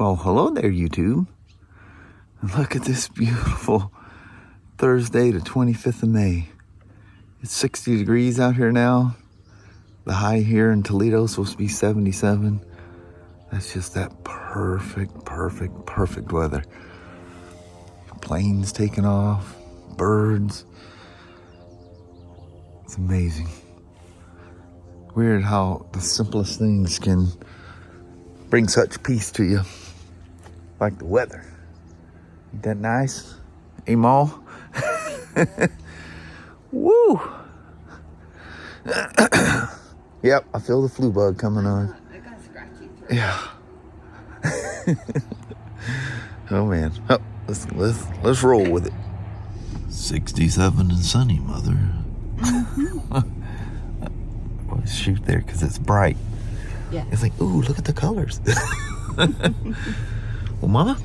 Well, hello there, YouTube. And look at this beautiful Thursday, the 25th of May. It's 60 degrees out here now. The high here in Toledo is supposed to be 77. That's just that perfect weather. Planes taking off, birds. It's amazing. Weird how the simplest things can bring such peace to you. Like the weather. Ain't that nice? Hey, Ma? Woo! Yep, I feel the flu bug coming on. It got scratchy. Yeah. Oh man. Oh, let's roll with it. 67 and sunny, mother. Well, shoot there because it's bright. Yeah. It's like, ooh, look at the colors. Well, Mama?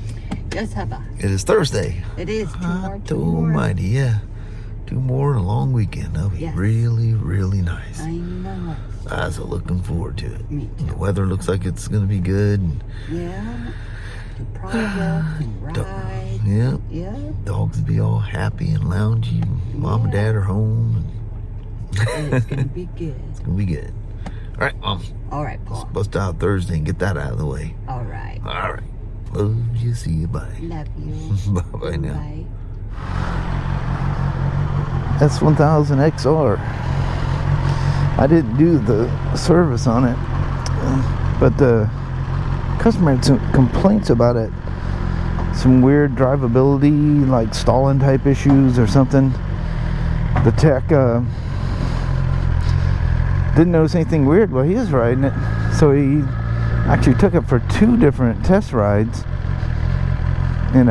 Yes, Papa. It is Thursday. It is. Two more. Almighty, yeah. 2 more and a long weekend. That'll be really, really nice. I know. I was looking forward to it. Me too. The weather looks like it's going to be good. And Yeah. The project and ride. yeah. Yeah. Dogs will be all happy and loungy. Mom and Dad are home. And it's going to be good. It's going to be good. All right, Mom. All right, Let's Paul. bust out Thursday and get that out of the way. All right. All right. Love you. See you. Bye. Love you. Bye-bye now. Bye. S1000XR. I didn't do the service on it, but the customer had some complaints about it. Some weird drivability, like stalling type issues or something. The tech didn't notice anything weird while he was riding it, so he actually took it for 2 different test rides. And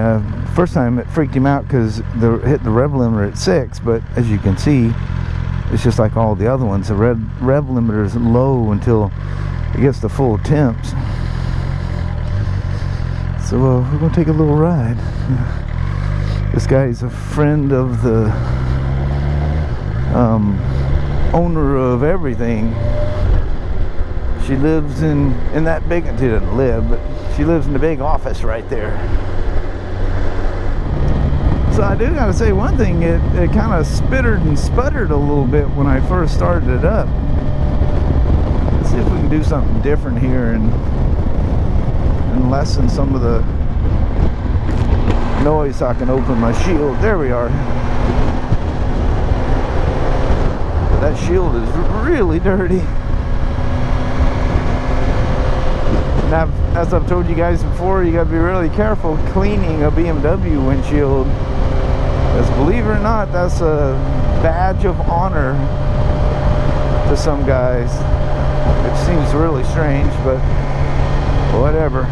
first time it freaked him out because hit the rev limiter at 6, but as you can see, it's just like all the other ones. The rev limiter is low until it gets to full temps. So we're gonna take a little ride. This guy's a friend of the owner of everything. She lives in that big, she doesn't live, but she lives in the big office right there. So I do gotta say one thing, it kind of spittered and sputtered a little bit when I first started it up. Let's see if we can do something different here and lessen some of the noise so I can open my shield. There we are. That shield is really dirty. Now, as I've told you guys before, you gotta be really careful cleaning a BMW windshield. Because believe it or not, that's a badge of honor to some guys. It seems really strange, but whatever.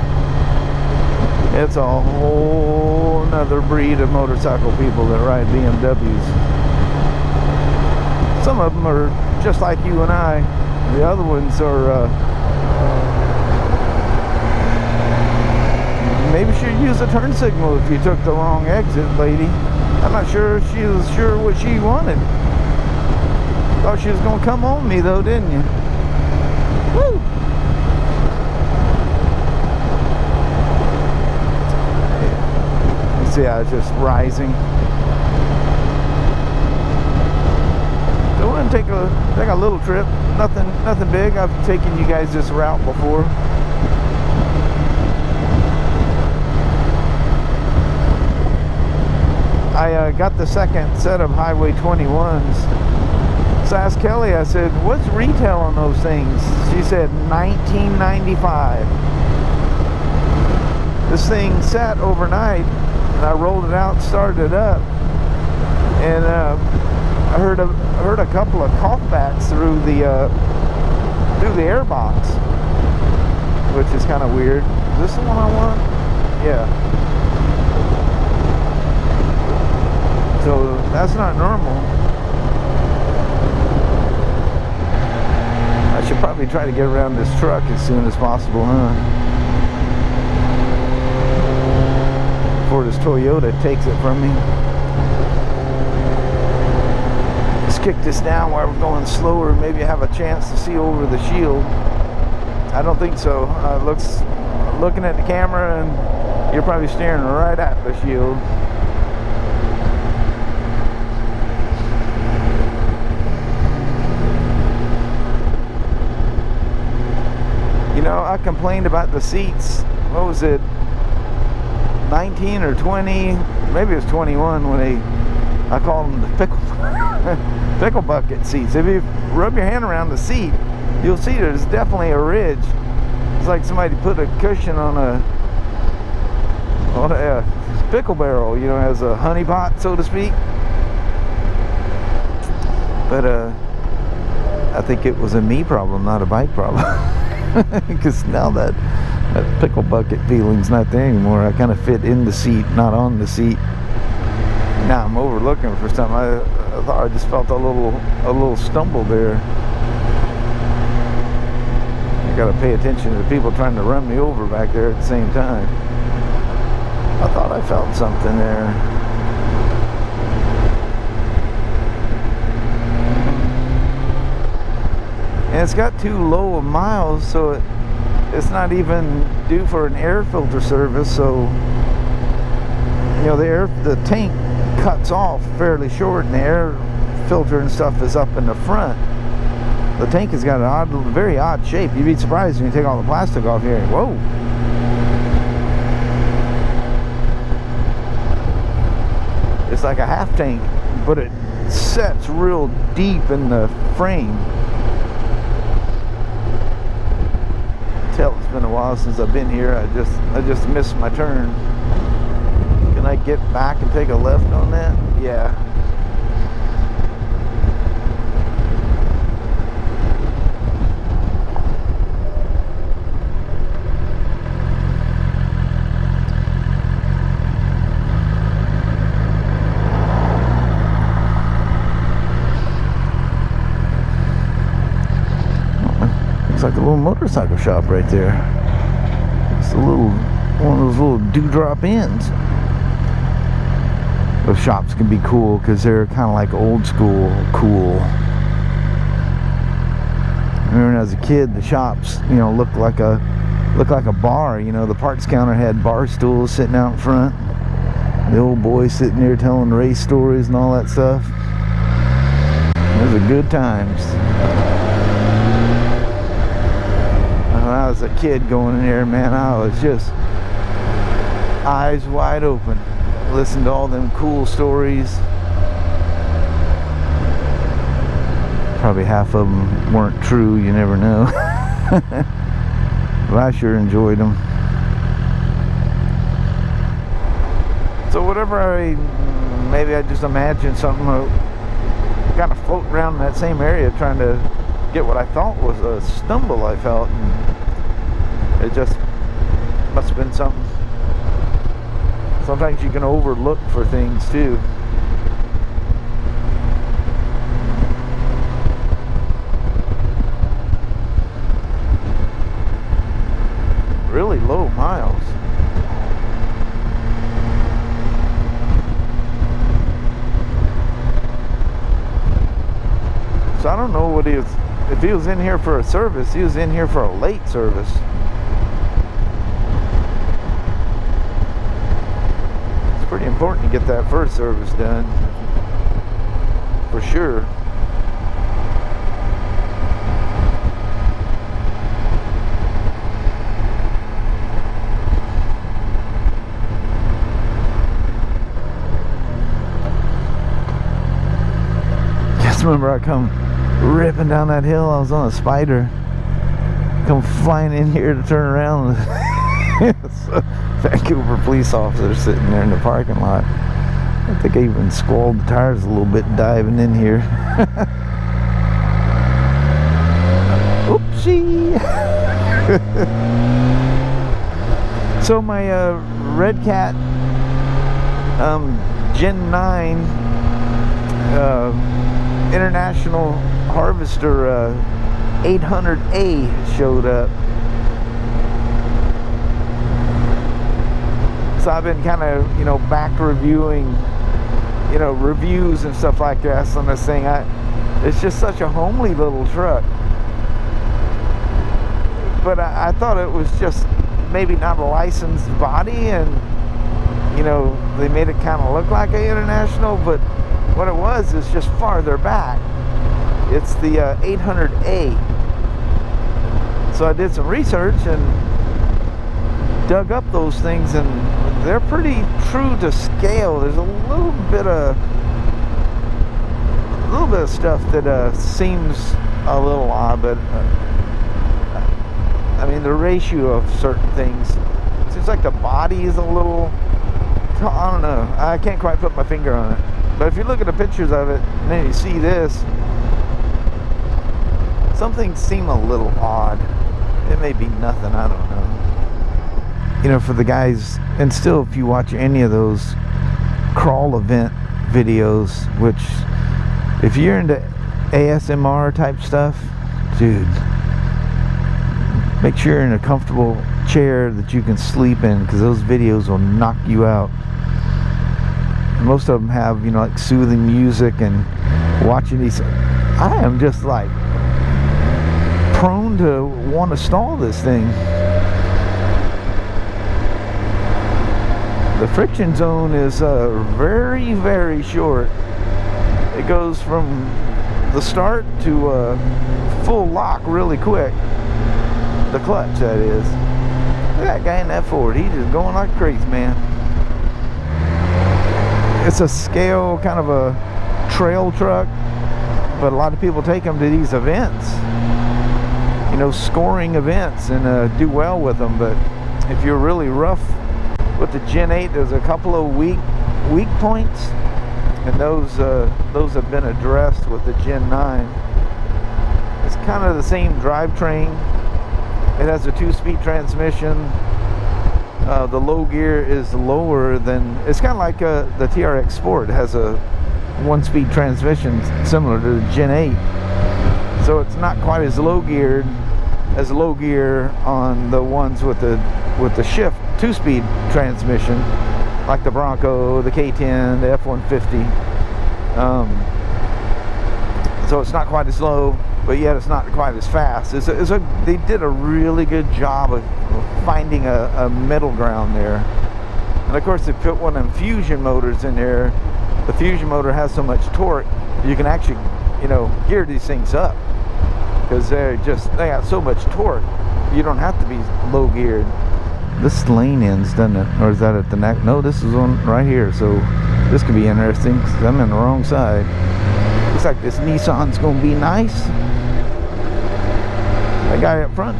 It's a whole nother breed of motorcycle people that ride BMWs. Some of them are just like you and I. The other ones are maybe she'd use a turn signal if you took the wrong exit, lady. I'm not sure she was sure what she wanted. Thought she was gonna come on me though, didn't you? Woo! You see how it's just rising. So we're gonna take a little trip. Nothing big. I've taken you guys this route before. I got the second set of Highway 21s. So I asked Kelly, I said, what's retail on those things? She said $19.95. This thing sat overnight, and I rolled it out and started it up. And I heard a couple of coughbacks through the air box, which is kind of weird. Is this the one I want? Yeah. So that's not normal. I should probably try to get around this truck as soon as possible, huh? Before this Toyota takes it from me. Let's kick this down while we're going slower. Maybe I have a chance to see over the shield. I don't think so. It looks looking at the camera and you're probably staring right at the shield. You know, I complained about the seats. What was it? 19 or 20? Maybe it was 21 when I called them the pickle bucket seats. If you rub your hand around the seat, you'll see there's definitely a ridge. It's like somebody put a cushion on a pickle barrel, you know, as a honey pot, so to speak. But I think it was a me problem, not a bike problem. Because now that pickle bucket feeling's not there anymore. I kind of fit in the seat, not on the seat. Now I'm overlooking for something. I thought I just felt a little stumble there. I gotta pay attention to the people trying to run me over back there at the same time. I thought I felt something there. And it's got too low of miles, so it's not even due for an air filter service. So, you know, the tank cuts off fairly short, and the air filter and stuff is up in the front. The tank has got an very odd shape. You'd be surprised when you take all the plastic off here. Whoa! It's like a half tank, but it sets real deep in the frame. Tell it's been a while since I've been here. I just missed my turn. Can I get back and take a left on that? Yeah. Looks like a little motorcycle shop right there. It's a little, one of those little dewdrop inns. Those shops can be cool because they're kind of like old school cool. I remember when I was a kid, the shops, you know, looked like a bar. You know, the parts counter had bar stools sitting out in front. The old boys sitting there telling race stories and all that stuff. Those are good times. When I was a kid going in there, man, I was just eyes wide open. Listen to all them cool stories. Probably half of them weren't true, you never know. But I sure enjoyed them. So whatever maybe I just imagined something kind of floating around in that same area trying to get what I thought was a stumble I felt. And it just must have been something. Sometimes you can overlook for things too. Really low miles. So I don't know what he was, if he was in here for a service, he was in here for a late service. It's pretty important to get that first service done, for sure. Just remember I come ripping down that hill. I was on a Spyder, come flying in here to turn around. So, Vancouver police officer sitting there in the parking lot. I think I even squalled the tires a little bit diving in here. Oopsie. So my Redcat Gen 9 International Harvester 800A showed up. So I've been kind of, you know, back reviewing, you know, reviews and stuff like that on this thing. It's just such a homely little truck. But I thought it was just maybe not a licensed body, and you know, they made it kind of look like an International, but what it was is just farther back. It's the 800A. So I did some research and dug up those things, and they're pretty true to scale. There's a little bit of stuff that seems a little odd, but I mean, the ratio of certain things, it seems like the body is a little, I don't know, I can't quite put my finger on it. But if you look at the pictures of it and then you see this, some things seem a little odd. It may be nothing, I don't know. You know, for the guys, and still if you watch any of those crawl event videos, which if you're into ASMR type stuff, dude, make sure you're in a comfortable chair that you can sleep in, because those videos will knock you out. Most of them have, you know, like soothing music, and watching these, I am just like prone to want to stall this thing. The friction zone is very, very short. It goes from the start to full lock really quick. The clutch, that is. Look at that guy in that Ford. He's just going like crazy, man. It's a scale, kind of a trail truck, but a lot of people take them to these events, you know, scoring events, and do well with them. But if you're really rough with the Gen 8, there's a couple of weak points, and those have been addressed with the Gen 9. It's kind of the same drivetrain. It has a 2-speed transmission. The low gear is lower than, it's kind of like the TRX Sport. It has a 1-speed transmission similar to the Gen 8. So it's not quite as low gear on the ones with the shift 2-speed transmission, like the Bronco, the K10, the F-150. So it's not quite as low, but yet it's not quite as fast. They did a really good job of finding a middle ground there. And of course, they put one of them fusion motors in there. The fusion motor has so much torque, you can actually, you know, gear these things up, because they got so much torque. You don't have to be low geared. This lane ends, doesn't it? Or is that at the neck? No, this is on right here. So this could be interesting, because I'm in the wrong side. Looks like this Nissan's gonna be nice. That guy up front,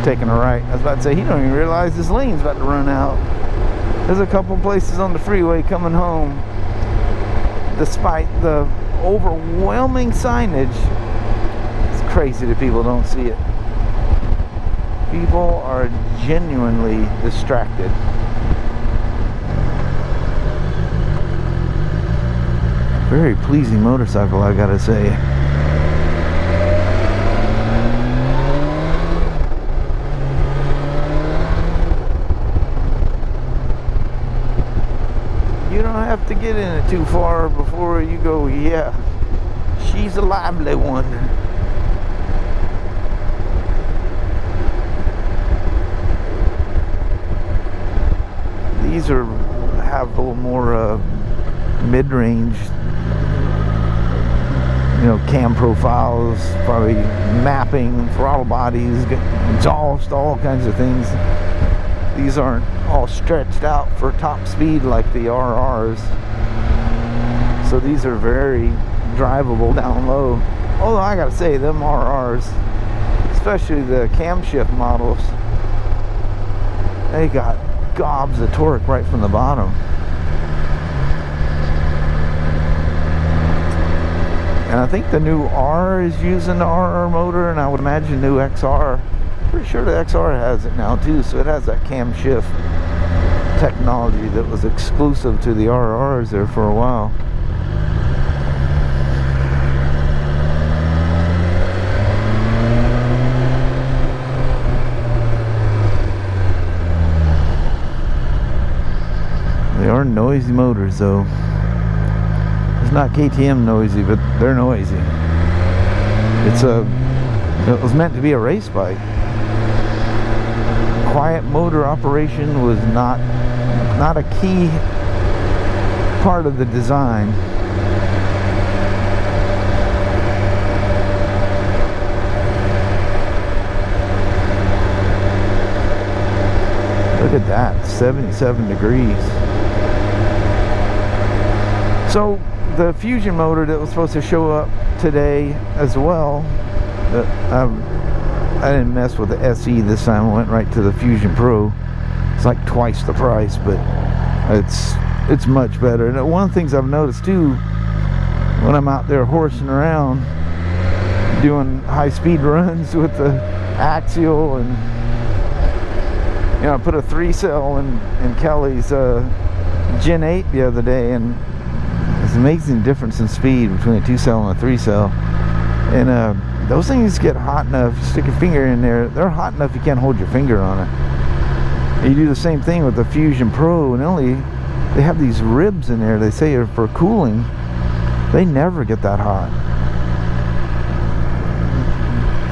taking a right. I was about to say, he don't even realize this lane's about to run out. There's a couple places on the freeway coming home, despite the overwhelming signage. It's crazy that people don't see it. People are genuinely distracted. Very pleasing motorcycle, I gotta say. You don't have to get in it too far before you go, yeah, she's a lively one. These have a little more mid-range, you know, cam profiles, probably mapping, throttle bodies, exhaust, all kinds of things. These aren't all stretched out for top speed like the RRs. So these are very drivable down low. Although I gotta say, them RRs, especially the camshaft models, they got gobs of torque right from the bottom. And I think the new R is using the RR motor, and I would imagine new XR. Pretty sure the XR has it now too, so it has that camshaft technology that was exclusive to the RRs there for a while. They are noisy motors though. It's not KTM noisy, but they're noisy. It was meant to be a race bike. quiet motor operation was not a key part of the design. Look at that, 77 degrees. So the Fusion motor that was supposed to show up today as well, I didn't mess with the SE this time. I went right to the Fusion Pro. It's like twice the price, but it's much better. And one of the things I've noticed too, when I'm out there horsing around doing high-speed runs with the axial, and you know, I put a 3-cell in Kelly's Gen 8 the other day, and it's an amazing difference in speed between a 2-cell and a 3-cell. And those things get hot enough, you stick your finger in there, they're hot enough you can't hold your finger on it. And you do the same thing with the Fusion Pro, and they have these ribs in there, they say are for cooling. They never get that hot.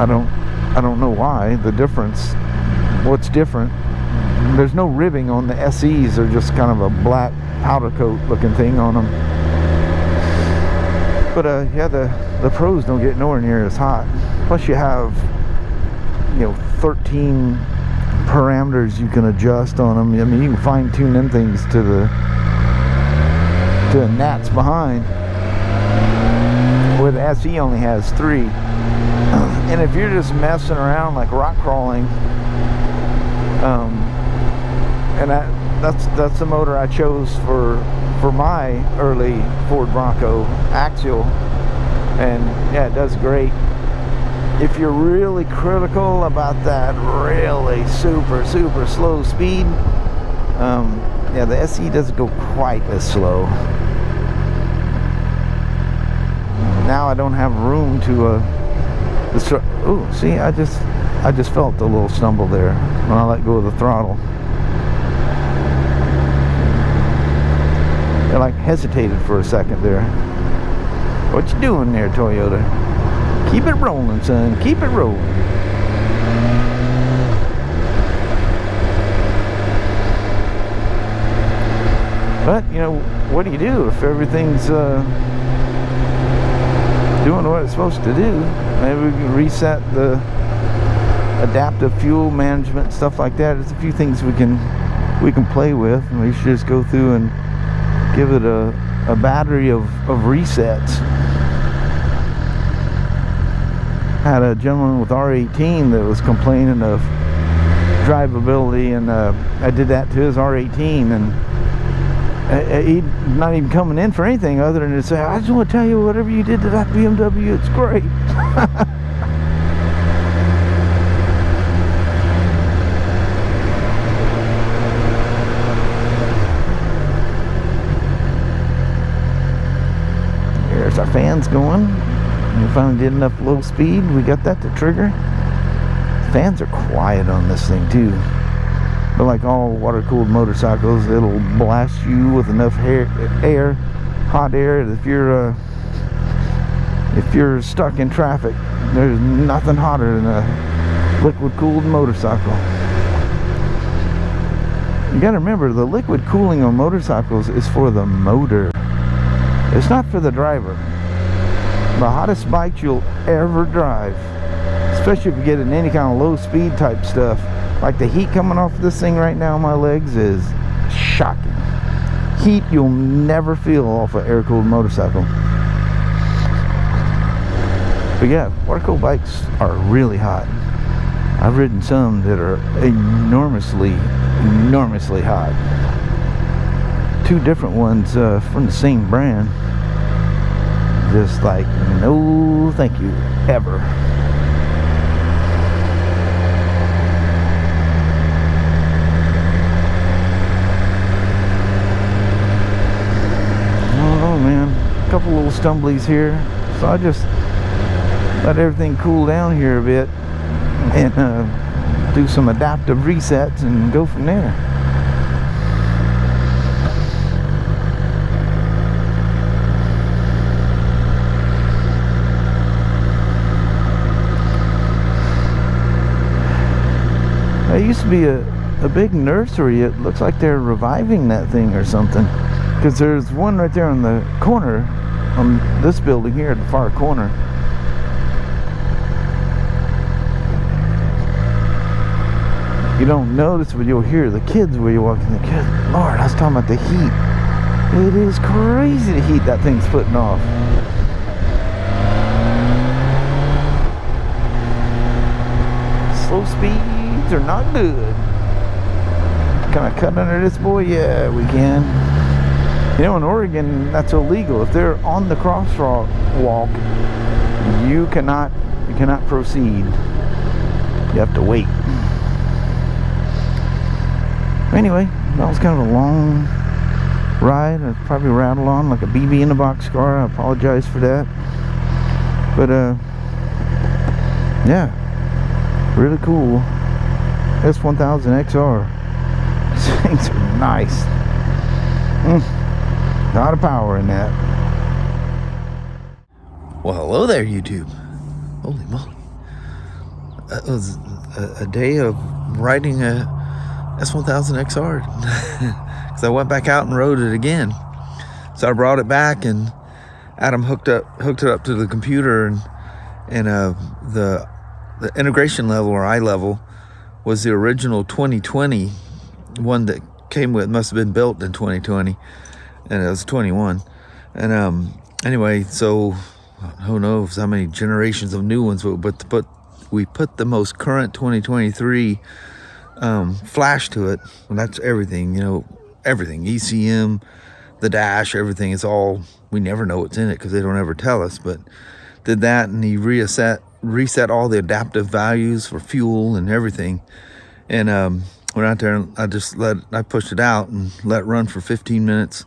I don't know why. The difference, what's different, there's no ribbing on the SEs. They're just kind of a black powder coat looking thing on them. But yeah, the Pros don't get nowhere near as hot. Plus you have, you know, 13 parameters you can adjust on them. I mean, you can fine tune them things to the gnats behind, where the SE only has 3. And if you're just messing around like rock crawling, and that's the motor I chose for my early Ford Bronco axial, and yeah, it does great. If you're really critical about that really super slow speed, yeah, the SE doesn't go quite as slow. Now I don't have room to oh, see, I just felt a little stumble there when I let go of the throttle. I like hesitated for a second there. What you doing there, Toyota? Keep it rolling, son. Keep it rolling. But, you know, what do you do if everything's doing what it's supposed to do? Maybe we can reset the adaptive fuel management, stuff like that. There's a few things we can play with, and we should just go through and give it a battery of resets. Had a gentleman with R18 that was complaining of drivability, and I did that to his R18, and he's not even coming in for anything other than to say, I just want to tell you, whatever you did to that BMW, it's great. There's our fans going. We finally did enough low speed. We got that to trigger. Fans are quiet on this thing too. But like all water-cooled motorcycles, it'll blast you with enough air, hot air, that if you're stuck in traffic, there's nothing hotter than a liquid-cooled motorcycle. You gotta remember, the liquid cooling on motorcycles is for the motor. It's not for the driver. The hottest bikes you'll ever drive, especially if you get in any kind of low speed type stuff, like the heat coming off this thing right now on my legs is shocking. Heat you'll never feel off an air-cooled motorcycle. But yeah, water-cooled bikes are really hot. I've ridden some that are enormously hot. 2 different ones from the same brand. Just like, no thank you, ever. Oh man, a couple little stumblies here. So I just let everything cool down here a bit and do some adaptive resets and go from there. That used to be a big nursery. It looks like they're reviving that thing or something. Because there's one right there on the corner, on this building here at the far corner. You don't notice, but you'll hear the kids where you're walking. The kids, Lord, I was talking about the heat. It is crazy the heat that thing's putting off. Slow speeds are not good. Can I cut under this boy? Yeah, we can. You know, in Oregon, that's illegal. If they're on the crosswalk, you cannot proceed. You have to wait. Anyway, that was kind of a long ride. I probably rattled on like a BB in a box car. I apologize for that. But yeah, really cool. S1000XR. These things are nice. A lot of power in that. Well, hello there, YouTube. Holy moly. That was a day of riding a S1000XR. Because I went back out and rode it again. So I brought it back, and Adam hooked it up to the computer, and the integration level, or eye level, was the original 2020 one that came with, must have been built in 2020, and it was 21. And anyway, so who knows how many generations of new ones, but we put the most current 2023 flash to it, and that's everything, you know, everything, ECM, the dash, everything. It's all, we never know what's in it because they don't ever tell us, but did that, and he reset all the adaptive values for fuel and everything. And went out there, and I pushed it out and let it run for 15 minutes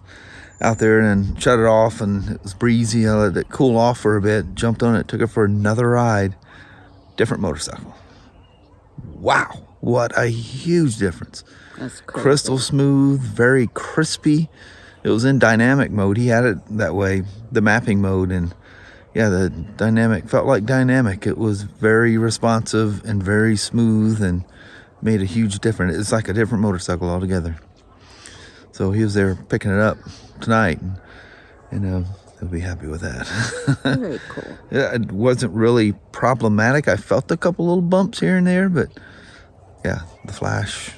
out there, and then shut it off, and it was breezy. I let it cool off for a bit, jumped on it, took it for another ride. Different motorcycle. Wow, what a huge difference. That's cool. Crystal smooth, very crispy. It was in dynamic mode. He had it that way, the mapping mode, and yeah, the dynamic felt like dynamic. It was very responsive and very smooth, and made a huge difference. It's like a different motorcycle altogether. So he was there picking it up tonight, and he'll be happy with that. Very cool. Yeah, it wasn't really problematic. I felt a couple little bumps here and there, but yeah, the flash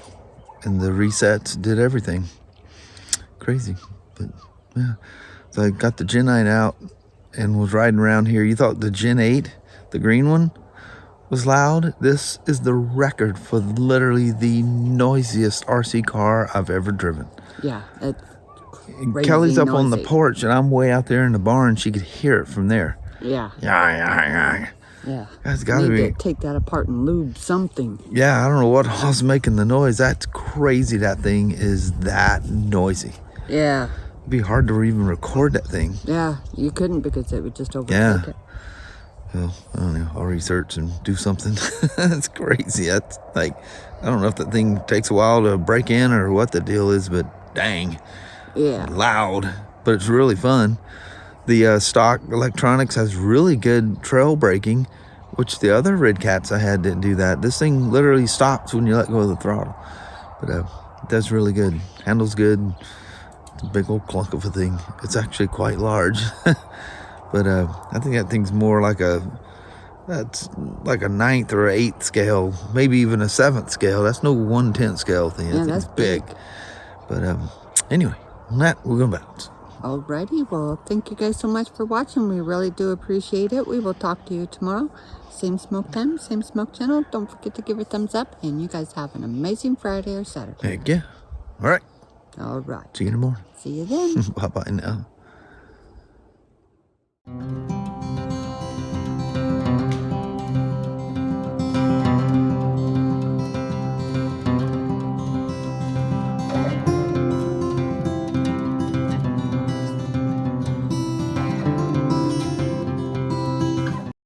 and the resets did everything. Crazy, but yeah. So I got the Gen 9 out and was riding around here. You thought the Gen 8, the green one, was loud? This is the record for literally the noisiest RC car I've ever driven. Yeah, it's Kelly's up on the noisy. porch, and I'm way out there in the barn. She could hear it from there. Yeah. Yeah. That's gotta Need be. to take that apart and lube something. Yeah, I don't know what was making the noise. That's crazy. That thing is that noisy. Yeah. It'd be hard to even record that thing. Yeah, you couldn't because it would just overtake Yeah. it. Well, I don't know. I'll research and do something. That's crazy. That's like, I don't know if that thing takes a while to break in or what the deal is, but dang. Yeah. Loud. But it's really fun. The stock electronics has really good trail braking, which the other Redcats I had didn't do that. This thing literally stops when you let go of the throttle. But it does really good. Handles good. It's a big old clunk of a thing. It's actually quite large. But I think that thing's more like that's like a 9th or 8th scale, maybe even a 7th scale. That's no 1/10 scale thing. Yeah, That thing's that's big. But anyway, on that, we're going to bounce. Alrighty, well, thank you guys so much for watching. We really do appreciate it. We will talk to you tomorrow. Same smoke time, same smoke channel. Don't forget to give it a thumbs up. And you guys have an amazing Friday or Saturday. Heck yeah. All right. All right. See you in the morning. See you then. Bye-bye now.